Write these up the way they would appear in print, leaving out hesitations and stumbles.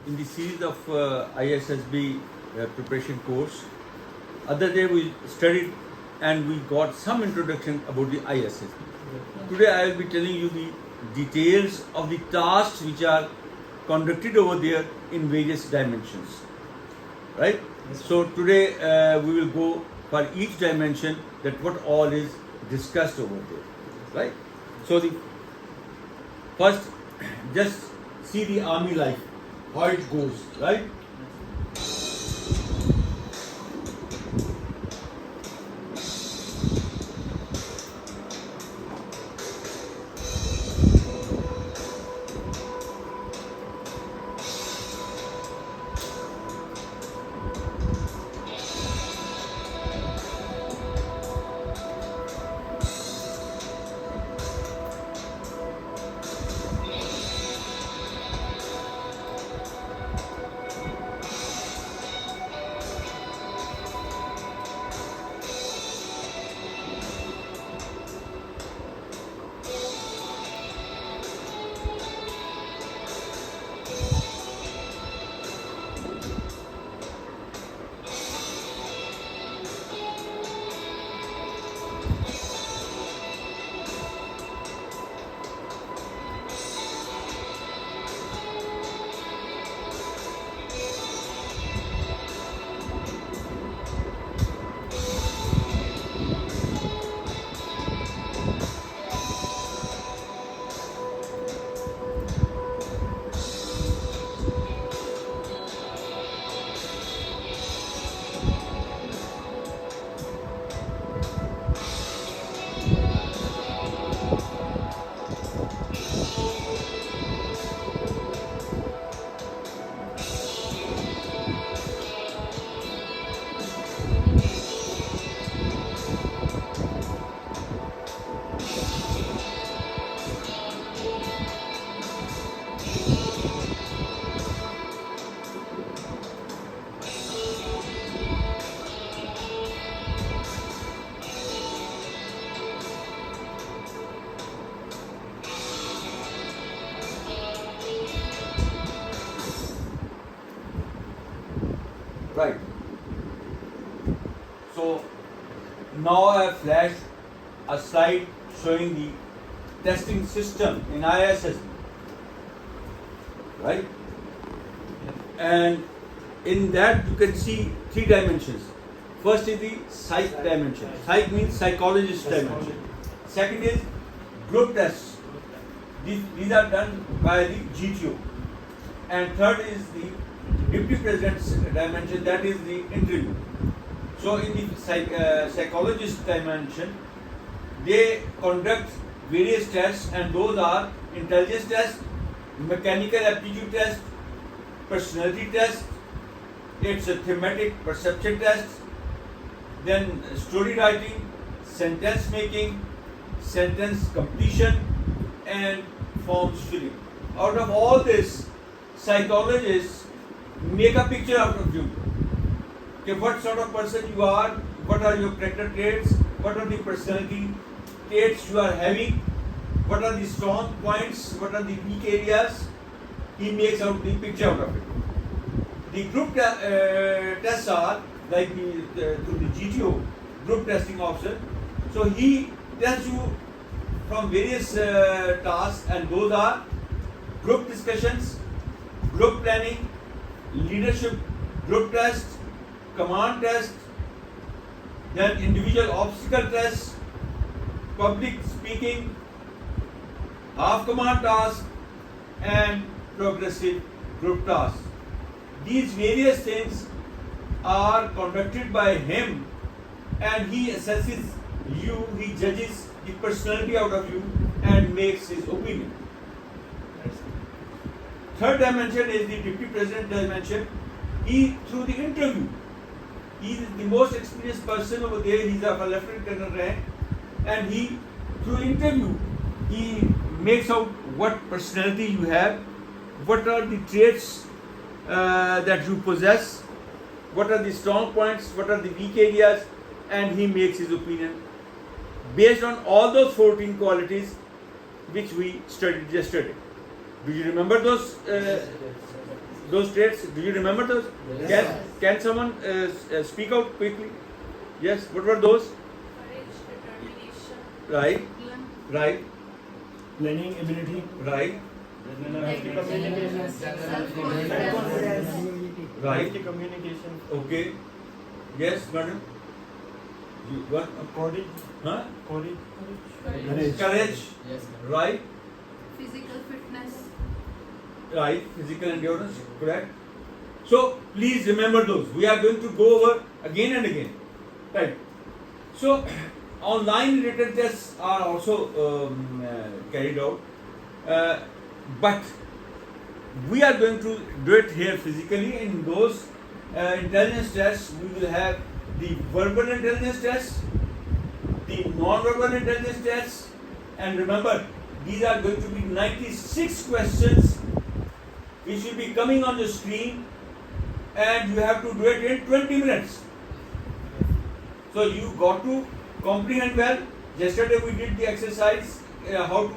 in the series of ISSB preparation course. Other day we studied and we got some introduction about the ISSB. Today I will be telling you the details of the tasks which are conducted over there in various dimensions. Right? Yes, So today we will go for each dimension that what all is discussed over there. Right? So the first, just see the army life, how it goes, right? Right. So now I have flashed a slide showing the testing system in ISSB. Right? And in that you can see three dimensions. First is the psych dimension. Psych means psychologist dimension. Second is group tests. These are done by the GTO. And third is the Deputy President's dimension, that is the interview. So in the psychologist dimension, they conduct various tests, and those are intelligence test, mechanical aptitude test, personality test, it's a thematic perception test, then story writing, sentence making, sentence completion, and forms filling. Out of all this, psychologists make a picture out of you. Okay, what sort of person you are, what are your character traits, what are the personality traits you are having, what are the strong points, what are the weak areas. He makes out the picture out of it. The group tests are like through the GTO, group testing officer. So he tests you from various tasks, and those are group discussions, group planning, leadership group test, command test, then individual obstacle test, public speaking, half command task, and progressive group task. These various things are conducted by him, and he assesses you, he judges the personality out of you and makes his opinion. Third dimension is the Deputy President dimension. He, through the interview, he is the most experienced person over there. He's of a lieutenant colonel rank, and he, through interview, he makes out what personality you have, what are the traits that you possess, what are the strong points, what are the weak areas, and he makes his opinion based on all those 14 qualities which we studied yesterday. Do you remember those? those traits? Do you remember those? Yes. Can someone speak out quickly? Yes. What were those? Courage, determination, Right. discipline, Right. Planning ability, Right. Communication, self-confidence, Right. communication, Okay. Yes, madam. You what? courage, Huh? courage, Courage. Yes. Right. physical fitness, Right. Physical endurance. Correct. So please remember those. We are going to go over again and again. Right. So online written tests are also carried out, but we are going to do it here physically. In those intelligence tests, we will have the verbal intelligence test, the non-verbal intelligence test, and remember, these are going to be 96 questions which will be coming on the screen, and you have to do it in 20 minutes. So you got to comprehend well. Yesterday we did the exercise how to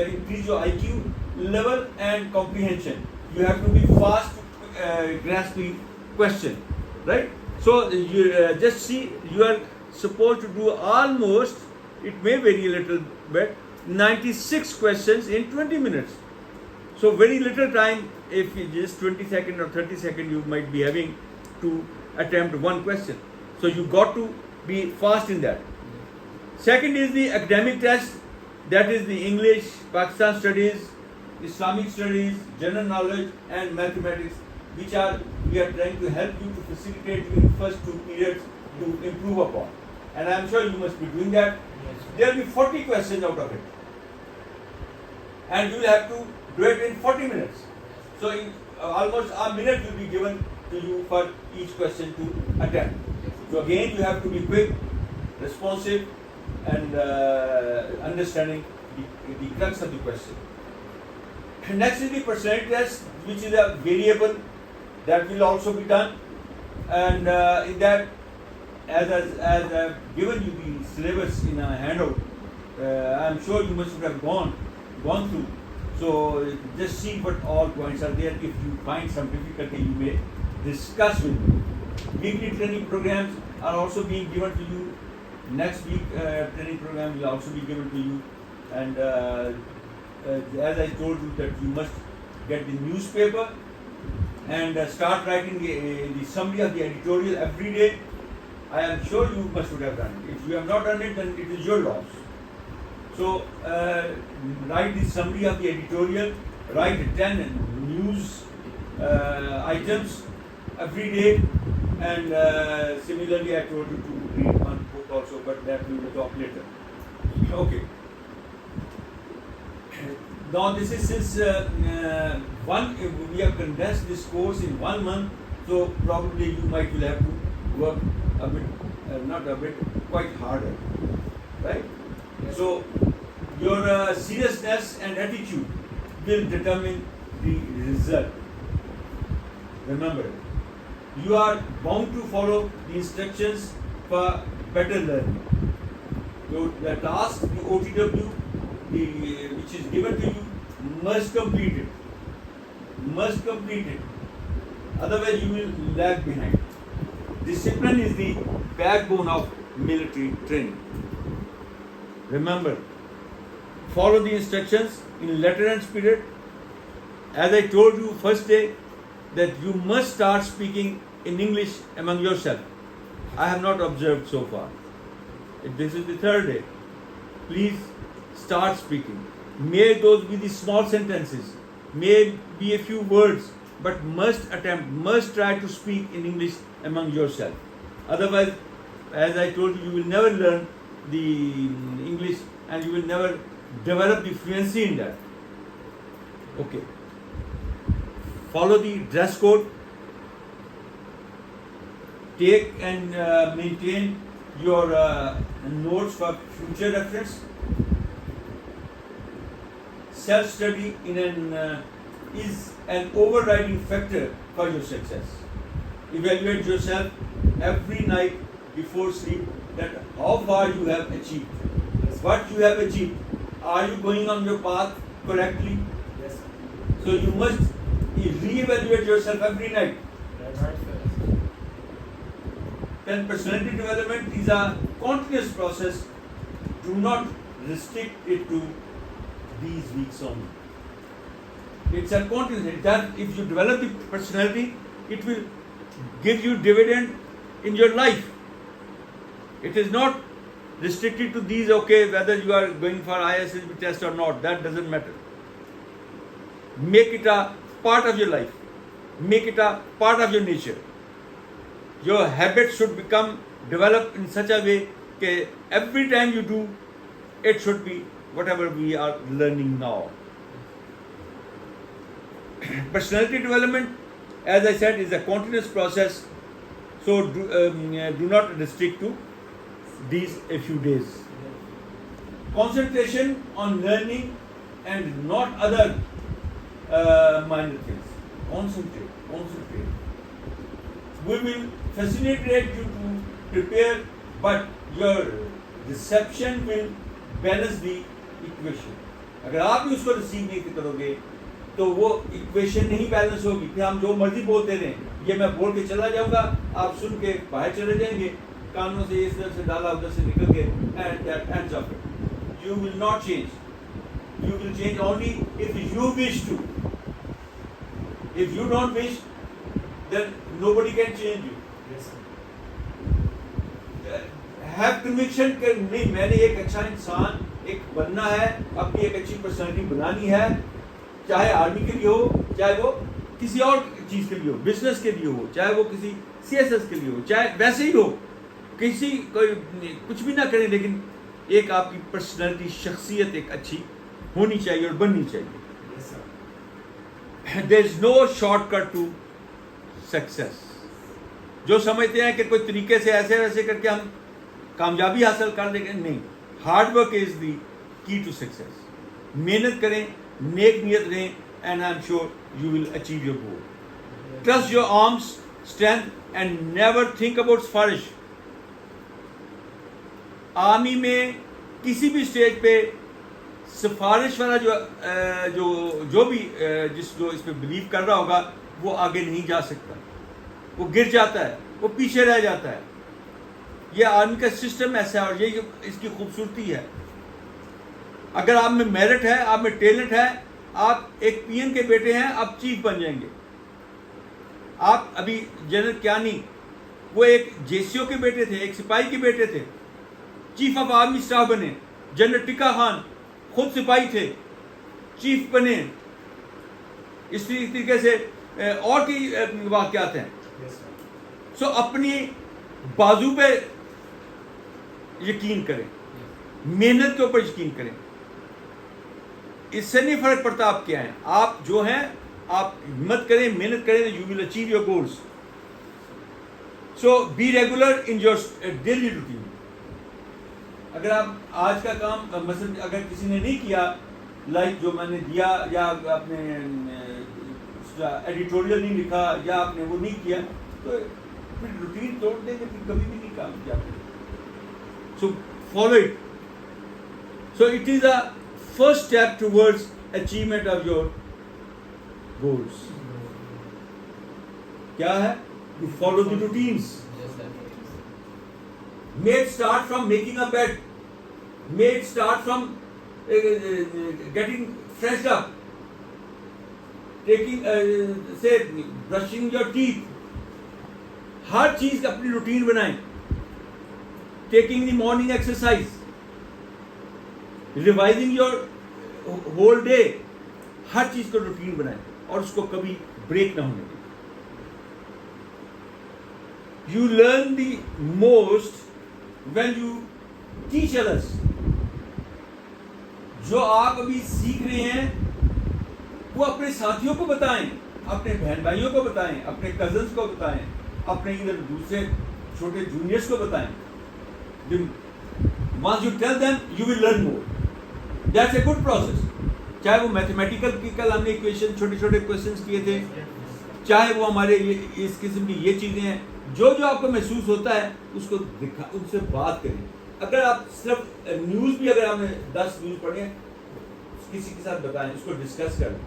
increase your IQ level and comprehension. You have to be fast to grasp the question, right? So you just see, you are supposed to do almost, it may vary a little bit, 96 questions in 20 minutes. So very little time, if it is 20 seconds or 30 seconds you might be having to attempt one question. So you got to be fast in that. Second is the academic test, that is the English, Pakistan studies, Islamic studies, general knowledge and mathematics, which we are trying to help you to facilitate you in first 2 periods to improve upon. And I am sure you must be doing that. There will be 40 questions out of it. And you will have to do it in 40 minutes. So in almost a minute will be given to you for each question to attempt. So again, you have to be quick, responsive, and understanding the crux of the question. And next is the personality test, which is a variable that will also be done. And in that, as I've given you the syllabus in a handout, I'm sure you must have gone through. So just see what all points are there. If you find some difficulty, you may discuss with me. Weekly training programs are also being given to you. Next week training program will also be given to you. And as I told you that you must get the newspaper and start writing the summary of the editorial every day. I am sure you must have done it. If you have not done it, then it is your loss. So write the summary of the editorial, write 10 news items every day, and similarly I told you to read one book also, but that we will talk later. Okay. Now this is since we have condensed this course in 1 month, so probably you might will have to work a bit, not a bit, quite harder, right? So your seriousness and attitude will determine the result. Remember, you are bound to follow the instructions for better learning. So the task, the OTW, which is given to you, must complete it. Must complete it. Otherwise, you will lag behind. Discipline is the backbone of military training. Remember, follow the instructions in letter and spirit. As I told you first day, that you must start speaking in English among yourself. I have not observed so far. This is the 3rd day. Please start speaking. May those be the small sentences, may be a few words, but must try to speak in English among yourself. Otherwise, as I told you, you will never learn the English and you will never develop the fluency in that. Okay. Follow the dress code. Take and maintain your notes for future reference. Self-study is an overriding factor for your success. Evaluate yourself every night before sleep that how far you have achieved. What you have achieved. Are you going on your path correctly? Yes. So you must re-evaluate yourself every night. That's right. Then personality development is a continuous process. Do not restrict it to these weeks only. It's a continuous. That if you develop the personality, it will give you dividend in your life. It is not restricted to these, okay, whether you are going for ISSB test or not, that doesn't matter. Make it a part of your life. Make it a part of your nature. Your habits should become developed in such a way that every time you do, it should be whatever we are learning now. Personality development, as I said, is a continuous process. So do not restrict to these a few days. Concentration on learning and not other minor things. Concentrate. We will facilitate you to prepare, but your reception will balance the equation. اگر آپ بھی اس کو receive نہیں کرو گے تو وہ equation نہیں بیلنس ہوگی. پھر ہم جو مرضی بولتے رہیں, یہ میں بول کے چلا جاؤں گا, آپ سن کے باہر چلے جائیں گے, کانوں سے اس طرف سے ڈالا ادھر سے نکل کے, and that ends up it. You will not change. You will change only if you wish to. If you don't wish, then nobody can change you. Yes, sir. Have conviction کہ نہیں, میں نے ایک اچھا انسان ایک بننا ہے, اپنی ایک اچھی پرسنالٹی بنانی ہے, چاہے آرمی کے لیے ہو, چاہے وہ کسی اور چیز کے لیے ہو, بزنس کے لیے ہو, چاہے وہ کسی CSS کے لیے ہو, چاہے ویسے ہی ہو, کسی کوئی کچھ بھی نہ کریں, لیکن ایک آپ کی پرسنالٹی, شخصیت ایک اچھی ہونی چاہیے اور بننی چاہیے. Yes, sir. There is no shortcut to success. جو سمجھتے ہیں کہ کوئی طریقے سے ایسے ویسے کر کے ہم کامیابی حاصل کر لیں گے, نہیں. ہارڈ ورک از دی کی ٹو سکسیس. محنت کریں, نیک نیت رہیں, and I am sure you will achieve your goal. Trust your arms strength and never think about سفارش. آرمی میں کسی بھی اسٹیج پہ سفارش والا جو بھی جو اس پہ بلیو کر رہا ہوگا وہ آگے نہیں جا سکتا, وہ گر جاتا ہے, وہ پیچھے رہ جاتا ہے. یہ آرمی کا سسٹم ایسا ہے, اور یہ اس کی خوبصورتی ہے. اگر آپ میں میرٹ ہے, آپ میں ٹیلنٹ ہے, آپ ایک PM کے بیٹے ہیں, آپ چیف بن جائیں گے. آپ ابھی جنرل کیانی, وہ ایک JCO کے بیٹے تھے, ایک سپاہی کے بیٹے تھے, چیف آف آرمی اسٹاف بنے. جنرل ٹکا خان خود سپاہی تھے, چیف بنے. اس طریقے سے اور کئی واقعات ہیں. سو اپنی بازو پہ یقین کریں, محنت کے اوپر یقین کریں. اس سے نہیں فرق پڑتا آپ کیا ہیں, آپ جو ہیں آپ ہمت کریں, محنت کریں, you will achieve your goals. So be regular in your daily routine. اگر آپ آج کا کام مثلا اگر کسی نے نہیں کیا, لائک جو میں نے دیا, یا آپ نے ایڈیٹوریل نہیں لکھا, یا آپ نے وہ نہیں کیا, تو پھر روٹین توڑ دیں گے, پھر کبھی بھی نہیں کام کیا. So follow it. So it is a first step towards achievement of your goals. کیا ہے؟ To follow the routines. May it start from making a bed. May it start from getting freshed up, taking say brushing your teeth. ہر چیز کا اپنی routine بنائیں. Taking the morning exercise, revising your whole day. ہر چیز کو routine بنائیں اور اس کو کبھی بریک نہ ہونے دیں. You learn the most when you teach others. جو آپ ابھی سیکھ رہے ہیں وہ اپنے ساتھیوں کو بتائیں, اپنے بہن بھائیوں کو بتائیں, اپنے کزنس کو بتائیں, اپنے ادھر دوسرے چھوٹے جونیئرس کو بتائیں. Once you tell them, you will learn more. That's a good process. چاہے وہ میتھمیٹیکل کی کل ہم نے ایکویشن چھوٹے چھوٹے کویشچنس کیے تھے, چاہے وہ ہمارے اس قسم کی یہ چیزیں ہیں, جو آپ کو محسوس ہوتا ہے اس کو دکھا, ان سے بات کریں. اگر آپ صرف نیوز بھی اگر آپ نے 10 نیوز پڑھے ہیں, کسی کے ساتھ بتائیں, اس کو ڈسکس کریں.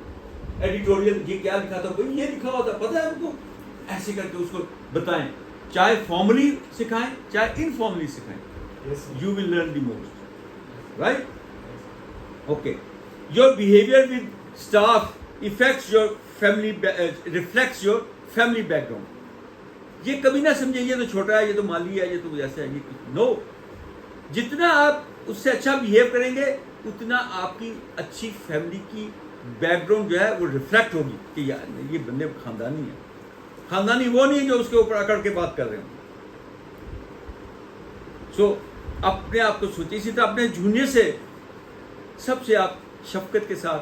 एडिटोरियल ये क्या लिखा था, भाई ये लिखा हुआ था, पता है उनको, ऐसे करके उसको बताएं, चाहे फॉर्मली सिखाएं चाहे इनफॉर्मली सिखाएं, Yes, sir. you will learn the most, right? Okay. Your behavior with staff affects your family, reflects your family background. ये कभी ना समझे ये तो छोटा है, ये तो माली है, ये तो जैसे है, ये नो। जितना आप उससे अच्छा बिहेव करेंगे उतना आपकी अच्छी फैमिली की बैकग्राउंड जो है वो रिफ्लेक्ट होगी कि यार ये बंदे खानदानी है। खानदानी वो नहीं है जो उसके ऊपर अकड़ के बात कर रहे हो। सो अपने आप को सोचिए, इसी तरह अपने जूनियर से सबसे आप शफकत के साथ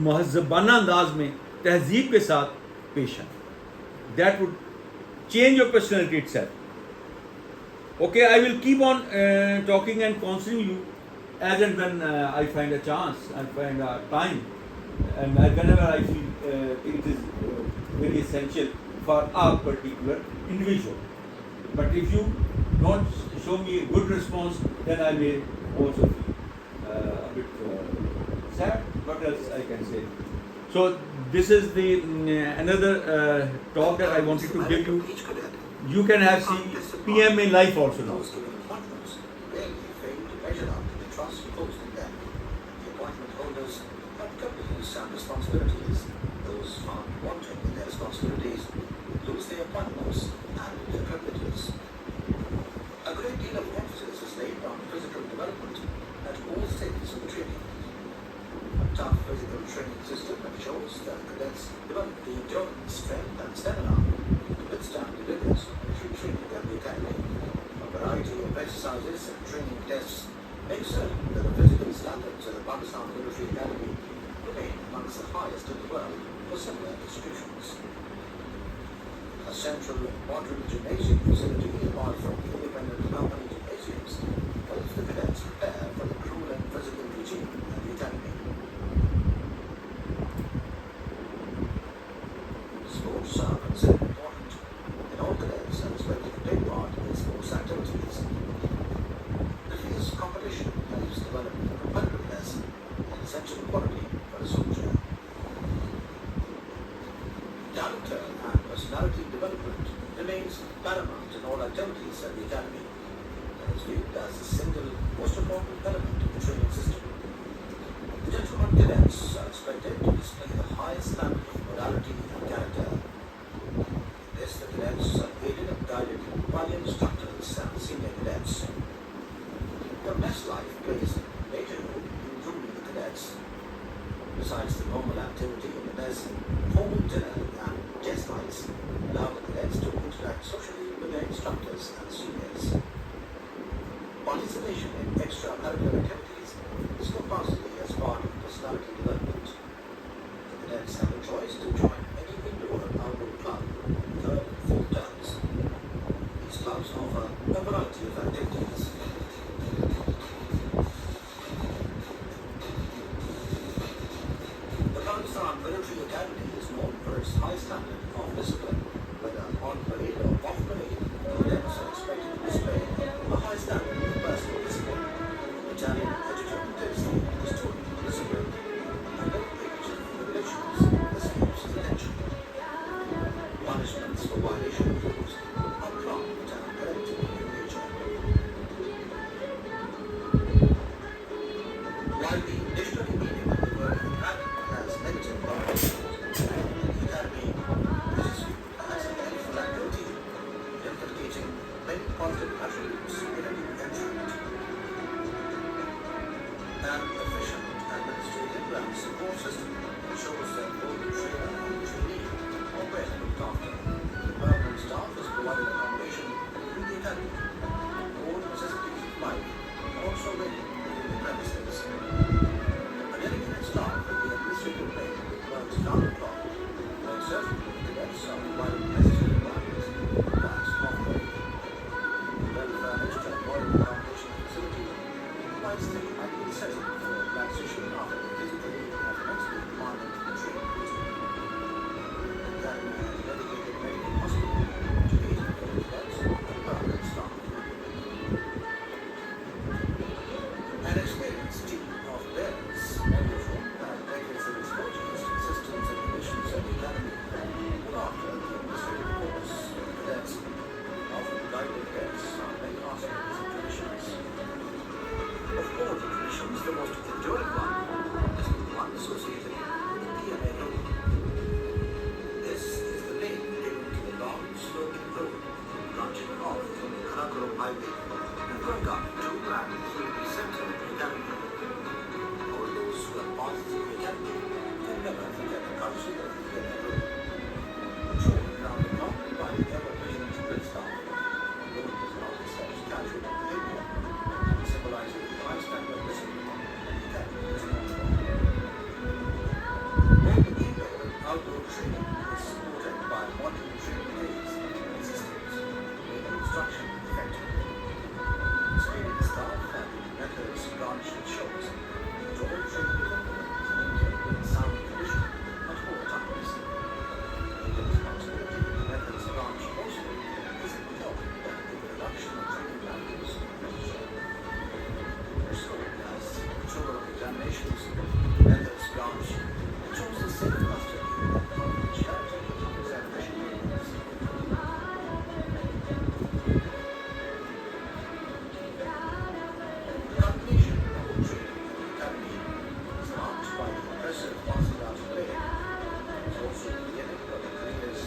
महज़बाना अंदाज में तहजीब के साथ पेश आए। That would change your personality itself. Okay, I will keep on talking and counseling you as and when I find a chance, I find a time, and whenever I feel it is very essential for a particular individual. But if you don't show me a good response, then I may also feel a bit sad. What else I can say? So this is the another talk that I wanted to give you. You can have PM in life also now. Those giving appointments rarely fail to measure up to the trust reposed in them. The appointment holders have companies and responsibilities. Those found wanting in their responsibilities lose their appointments and their privileges. A great deal of emphasis is laid on physical development at all stages of the training. A tough physical training system ensures that cadets develop the endurance, strength and stamina to withstand the rigors of military training at the academy. A variety of exercises and training tests make certain that the physical standards of the Pakistan Military Academy remain amongst the highest in the world for similar institutions. A central modern gymnasium facility, apart from independent company gymnasiums, helps the cadets prepare for the cruel and physical regime at the academy. Sports are considered important, and all cadets are expected to take part in sports activities. The fierce competition helps develop competitiveness, an essential quality for a soldier. Character and personality development remains paramount in all activities at the academy, and is viewed as the single most important element of the training system. The gentlemen cadets are expected to display the highest standard of morality and character. This, the cadets are aided and guided by the instructors and senior cadets. The mess life plays a major role in grooming the cadets. Besides the normal activity in the mess, formal dinner and guest nights allow the cadets to interact socially with their instructors and seniors. Participation in extracurricular activities is compulsory as part of personality development. The cadets have a choice to join any indoor or outdoor club, third and fourth terms. These clubs offer a variety of activities. The Pakistan Military Academy is known for its high standard of discipline, whether on parade or off parade. Cadets are expected to display a high standard of personal discipline. Battalion adjutant gives the custodian discipline, and no breach of regulations escapes his attention. Punishments for violation of rules are prompt and corrective in nature. While the dictionary meaning of the word academy has negative connotations, the academy is viewed as a meaningful activity, inculcating many positive attributes in a new entrant. An efficient administrative and support system ensures that both the trainer and the trainee are well looked after. The permanent staff is provided accommodation lively, and growing up, two brands will be central in the academy. All those who have passed through the academy can never forget the culture of the academy. Truly, now become by the ever-present Brig staff, known as not such casual behavior, symbolizing the high standard of discipline the academy is known for. All the indoor and outdoor training is supported by modern training aids and systems, making instruction effective. Experienced staff and methods branch ensures that all training equipment is maintained in sound condition at all times. The responsibility of the methods branch also is important that the production of training values and literature. So, as controller of examinations, methods branch ensures the safe custody and confidentiality of examination records. The completion of the training in the academy is marked by the impressive passing out grade. It is also the beginning of the careers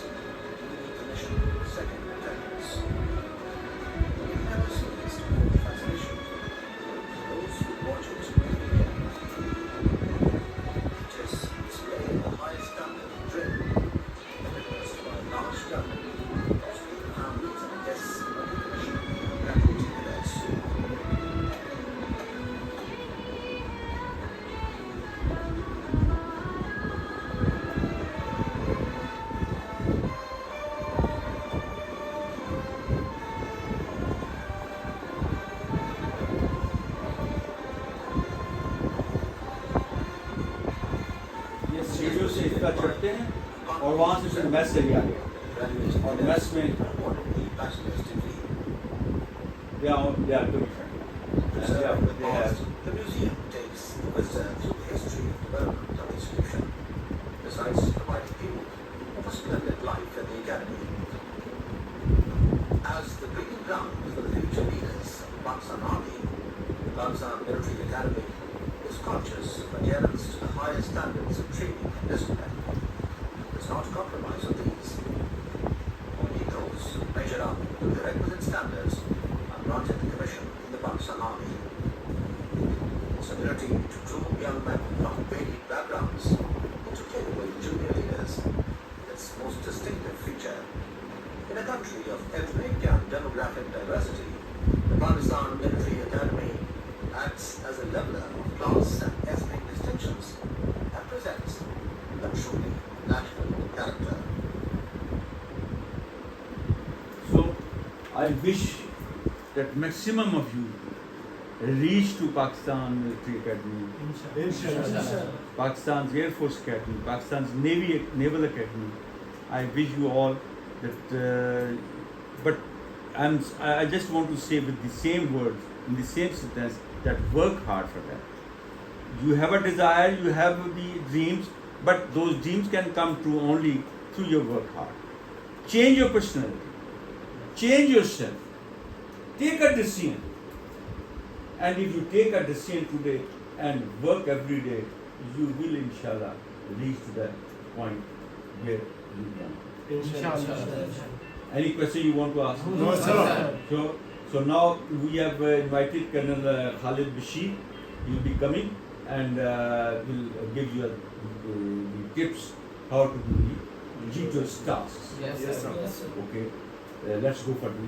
in the commission second lieutenants. We never cease to hold fascination for those who watch it every day. It is displaying the highest standard of drill, witnessed by large government, costly families and guests of the commission, recruiting cadets. ये सीढ़ियों से इतना चढ़ते हैं और वहाँ से फिर मैस एरिया आ गया और मैस में they are doing The museum takes the visitor through the history and development of the institution, besides providing people of a splendid life at the academy. As the breeding ground for the future leaders of the Pakistan Army, the Pakistan Military Academy is conscious of adherence to the highest standards of training and discipline. It does not compromise on these. Only those who measure up to the requisite standards are granted the commission in the Pakistan Army. Its ability to groom young men from varied backgrounds into capable junior leaders is its most distinctive feature. In a country of ethnic and demographic diversity, the Pakistan Military Academy acts as a leveler of class and ethnic distinctions and presents a truly national character. So I wish that maximum of you reach to Pakistan Military Academy, Inshallah. Pakistan's Air Force Academy, Pakistan's Naval Academy. I wish you all that. But I just want to say with the same words, in the same sentence, that work hard for that. You have a desire, you have the dreams, but those dreams can come true only through your work hard. Change your personality, change yourself, take a decision. And if you take a decision today and work every day, you will inshallah reach to that point where you want. Inshallah. Any question you want to ask? No, sir. So now we have invited Colonel Khalid Bashir. He will be coming and will give you the tips how to do the duties tasks. Yes, Yes, sir. sir. Okay, let's go for the